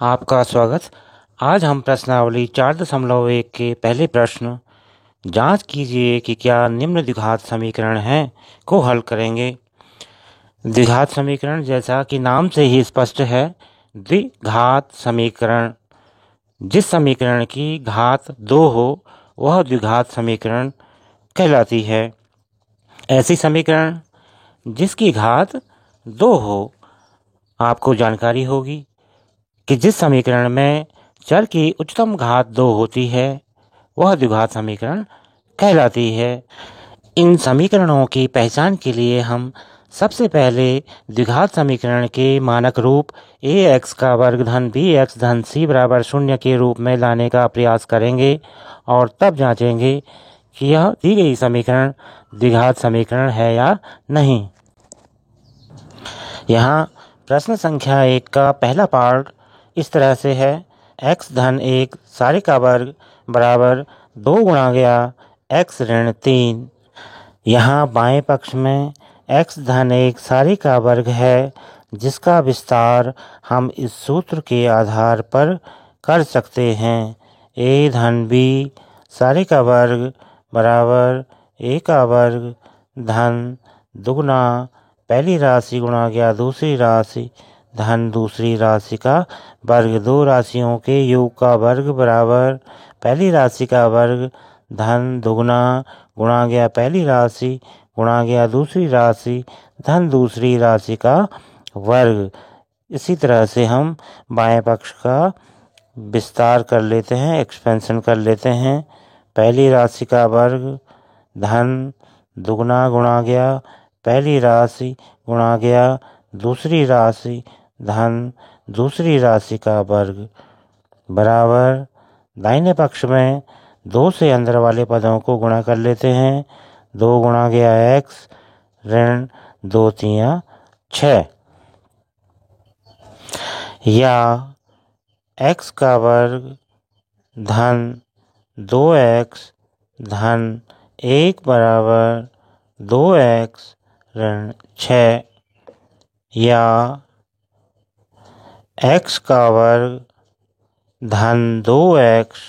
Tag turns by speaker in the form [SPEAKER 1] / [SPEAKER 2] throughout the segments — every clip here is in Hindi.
[SPEAKER 1] आपका स्वागत। आज हम प्रश्नावली 4.1 के पहले प्रश्न जांच कीजिए कि क्या निम्न द्विघात समीकरण हैं को हल करेंगे। द्विघात समीकरण जैसा कि नाम से ही स्पष्ट है, द्विघात समीकरण जिस समीकरण की घात 2 हो वह द्विघात समीकरण कहलाती है। ऐसी समीकरण जिसकी घात 2 हो, आपको जानकारी होगी कि जिस समीकरण में चर की उच्चतम घात 2 होती है वह द्विघात समीकरण कहलाती है। इन समीकरणों की पहचान के लिए हम सबसे पहले द्विघात समीकरण के मानक रूप ax का वर्ग धन bx धन c बराबर 0 के रूप में लाने का प्रयास करेंगे और तब जांचेंगे कि यह दी गई समीकरण द्विघात समीकरण है या नहीं। यहाँ प्रश्न संख्या 1 का पहला पार्ट इस तरह से है, x धन 1 सारे का वर्ग बराबर 2 गुणा गया x ऋण 3। यहाँ बाएं पक्ष में x धन 1 सारे का वर्ग है, जिसका विस्तार हम इस सूत्र के आधार पर कर सकते हैं। a धन b सारे का वर्ग बराबर a का वर्ग धन दुगुना पहली राशि गुणा गया दूसरी राशि धन दूसरी राशि का वर्ग। दो राशियों के योग का वर्ग बराबर पहली राशि का वर्ग धन दुगुना गुणा गया पहली राशि गुणा गया दूसरी राशि धन दूसरी राशि का वर्ग। इसी तरह से हम बाएं पक्ष का विस्तार कर लेते हैं, एक्सपेंशन कर लेते हैं। पहली राशि का वर्ग धन दुगुना गुणा गया पहली राशि गुणा गया दूसरी राशि धन दूसरी राशि का वर्ग बराबर दाहिने पक्ष में 2 से अंदर वाले पदों को गुणा कर लेते हैं। 2 गुणा गया x ऋण 2 तिया 6 या x का वर्ग धन 2x धन 1 बराबर 2x ऋण 6 या x का वर्ग धन 2x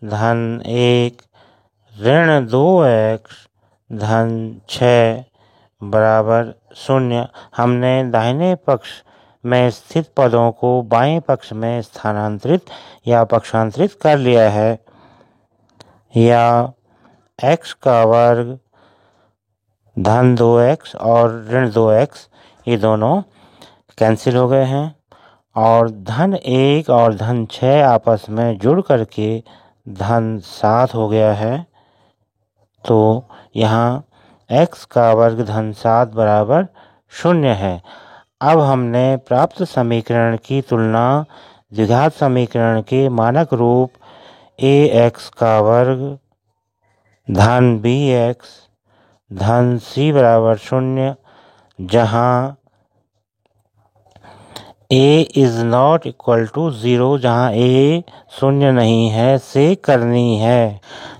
[SPEAKER 1] धन 1 ऋण 2x धन 6 बराबर 0। हमने दाहिने पक्ष में स्थित पदों को बाएं पक्ष में स्थानांतरित या पक्षांतरित कर लिया है। या x का वर्ग धन 2x और ऋण 2x ये दोनों कैंसिल हो गए हैं और धन 1 और धन 6 आपस में जुड़ करके धन 7 हो गया है। तो यहाँ x का वर्ग धन 7 बराबर 0 है। अब हमने प्राप्त समीकरण की तुलना द्विघात समीकरण के मानक रूप ax का वर्ग धन bx धन c बराबर 0 जहाँ a is not equal to 0, जहाँ a 0 नहीं है, से करनी है।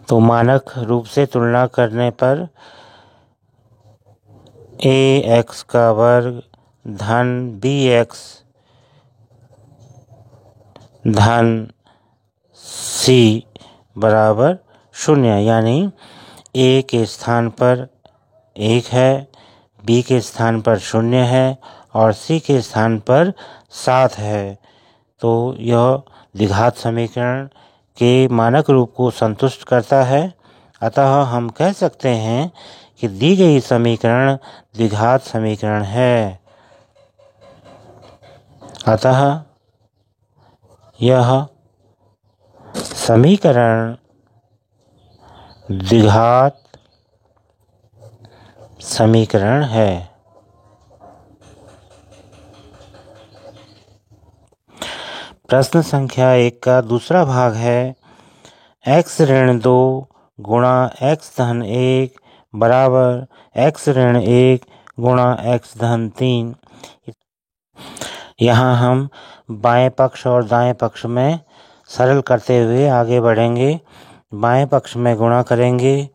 [SPEAKER 1] तो मानक रूप से तुलना करने पर ax का वर्ग धन bx धन c बराबर 0, यानी a के स्थान पर 1 है, b के स्थान पर 0 है और c के स्थान पर 7 है। तो यह द्विघात समीकरण के मानक रूप को संतुष्ट करता है। अतः हम कह सकते हैं कि दी गई समीकरण द्विघात समीकरण है। अतः यह समीकरण द्विघात समीकरण है। प्रश्न संख्या 1 का दूसरा भाग है, x ऋण 2 गुणा x धन 1 बराबर x ऋण 1 गुणा x धन 3। यहाँ हम बाएं पक्ष और दाएं पक्ष में सरल करते हुए आगे बढ़ेंगे। बाएं पक्ष में गुणा करेंगे,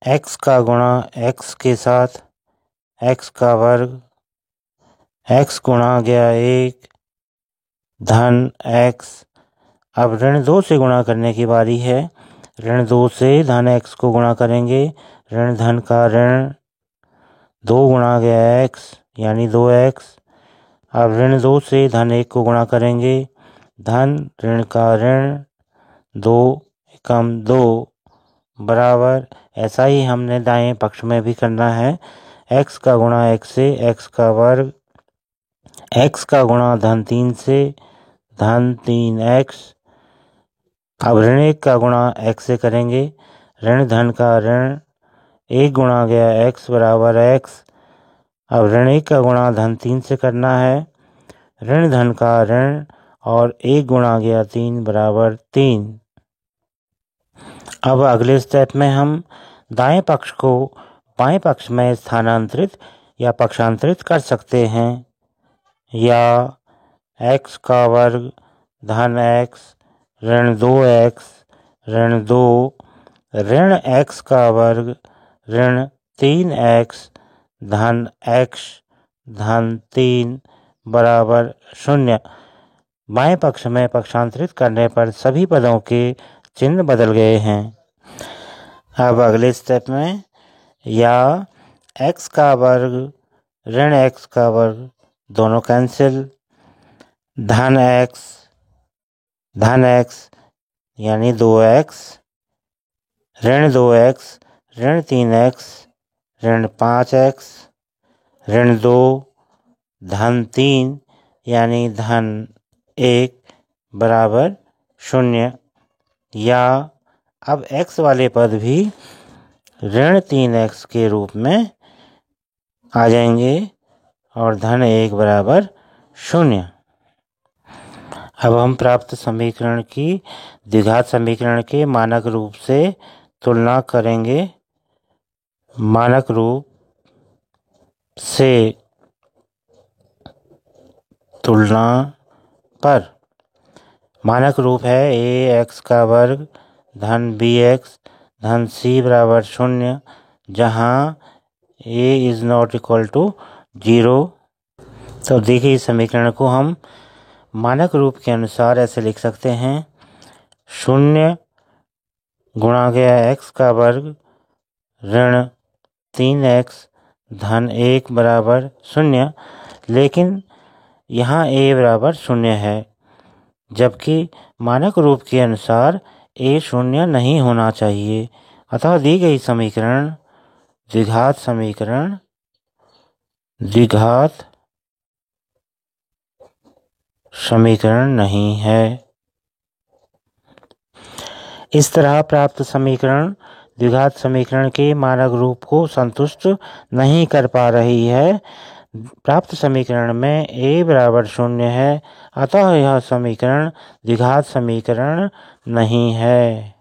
[SPEAKER 1] x का गुणा x के साथ x का वर्ग x गुणा गया 1 धन x। अब ऋण 2 से गुणा करने की बारी है। ऋण 2 से धन x को गुणा करेंगे। ऋण धन का ऋण 2 गुणा गया x यानी 2x। अब ऋण 2 से धन 1 को गुणा करेंगे। धन ऋण का ऋण 2 कम 2 बराबर। ऐसा ही हमने दाएं पक्ष में भी करना है। x का गुणा x से x का वर्ग। x का गुणा धन 3 से धन 3x। अब ऋण 1 का गुणा x से करेंगे। ऋण धन का ऋण 1 गुणा गया x बराबर x। अब ऋण 1 का गुणा धन 3 से करना है। ऋण धन का ऋण और 1 गुणा गया 3 बराबर 3। अब अगले स्टेप में हम दाएं पक्ष को बाएं पक्ष में स्थानांतरित या पक्षांतरित कर सकते हैं। या x का वर्ग धन x ऋण 2x ऋण 2 ऋण x का वर्ग ऋण 3x धन x धन 3 बराबर 0। बाएं पक्ष में पक्षांतरित करने पर सभी पदों के चिन्ह बदल गए हैं। अब अगले स्टेप में या x का वर्ग ऋण x का वर्ग दोनों कैंसिल। धन x यानी 2x ऋण 2x ऋण 3x ऋण 5x ऋण 2 धन 3 यानी धन 1 बराबर 0। या अब x वाले पद भी ऋण 3x के रूप में आ जाएंगे और धन 1 बराबर 0। अब हम प्राप्त समीकरण की द्विघात समीकरण के मानक रूप से तुलना करेंगे। मानक रूप से तुलना पर मानक रूप है ax का वर्ग धन bx धन c बराबर 0 जहाँ a is not equal to 0। तो देखिए इस समीकरण को हम मानक रूप के अनुसार ऐसे लिख सकते हैं। 0 गुणा गया x का वर्ग ऋण 3x धन 1 बराबर 0। लेकिन यहाँ a बराबर 0 है, जबकि मानक रूप के अनुसार a 0 नहीं होना चाहिए। अतः दी गई समीकरण द्विघात समीकरण नहीं है। इस तरह प्राप्त समीकरण द्विघात समीकरण के मानक रूप को संतुष्ट नहीं कर पा रही है। प्राप्त समीकरण में a बराबर 0 है, अतः यह समीकरण द्विघात समीकरण नहीं है।